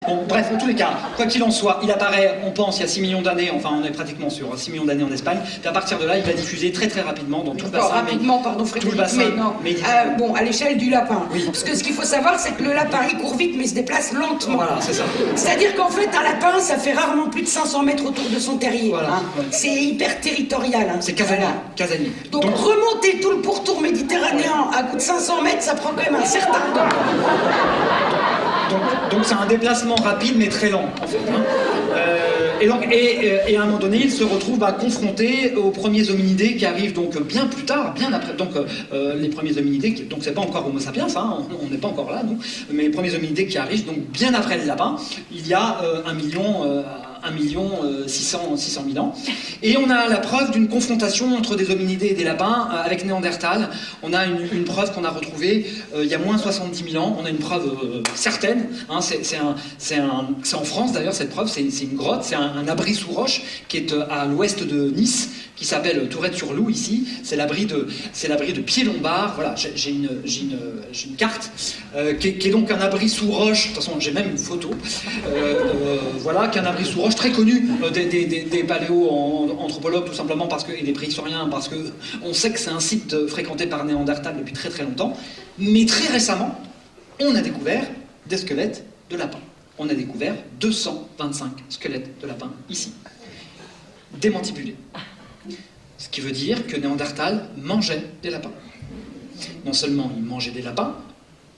Bon, bref, en tous les cas, quoi qu'il en soit, il apparaît, on pense, il y a 6 millions d'années, enfin on est pratiquement sur 6 millions d'années en Espagne, puis à partir de là, il va diffuser très très rapidement dans tout le bassin. Rapidement, pardon Frédéric, tout le bassin, mais non. Bon, à l'échelle du lapin. Oui. Parce que ce qu'il faut savoir, c'est que le lapin, il court vite, mais il se déplace lentement. Voilà, c'est ça. C'est-à-dire qu'en fait, un lapin, ça fait rarement plus de 500 mètres autour de son terrier. Voilà. Hein. Ouais. C'est hyper territorial. Hein. C'est casanier. Voilà. Casanier. Donc remonter tout le pourtour méditerranéen à coup de 500 mètres, ça prend quand même un certain temps. Donc c'est un déplacement rapide mais très lent en fait. Hein. Et à un moment donné, il se retrouve confronté aux premiers hominidés qui arrivent donc bien plus tard, bien après. Donc les premiers hominidés, donc c'est pas encore Homo sapiens, hein, on n'est pas encore là, nous. Mais les premiers hominidés qui arrivent donc bien après les lapins, il y a 1 million 600 000 ans. Et on a la preuve d'une confrontation entre des hominidés et des lapins avec Néandertal. On a une preuve qu'on a retrouvée il y a moins 70 000 ans. On a une preuve certaine. Hein, c'est en France d'ailleurs cette preuve. C'est une grotte, c'est un abri sous roche qui est à l'ouest de Nice, qui s'appelle Tourette-sur-Loup ici. C'est l'abri de Pied-Lombard. Voilà, j'ai une carte qui est donc un abri sous roche. De toute façon, j'ai même une photo. Voilà, qu'un abri sous roche très connu des paléo-anthropologues, tout simplement parce que, et des préhistoriens, parce que on sait que c'est un site fréquenté par Néandertal depuis très très longtemps. Mais très récemment, on a découvert des squelettes de lapins. On a découvert 225 squelettes de lapins ici, démantibulés. Ce qui veut dire que Néandertal mangeait des lapins. Non seulement il mangeait des lapins,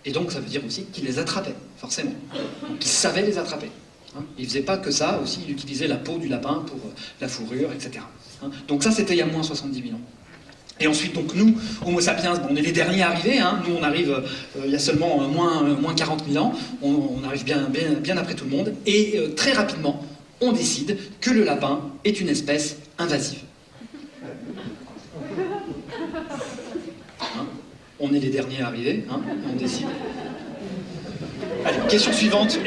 et donc ça veut dire aussi qu'il les attrapait, forcément. Donc il savait les attraper. Hein. Il ne faisait pas que ça, aussi il utilisait la peau du lapin pour la fourrure, etc. Hein. Donc ça c'était il y a moins 70 000 ans. Et ensuite, donc nous, Homo sapiens, on est les derniers arrivés, hein. Nous on arrive il y a seulement moins 40 000 ans, on arrive bien après tout le monde, et très rapidement, on décide que le lapin est une espèce invasive. Hein, on est les derniers arrivés, hein, on décide. Allez, question suivante.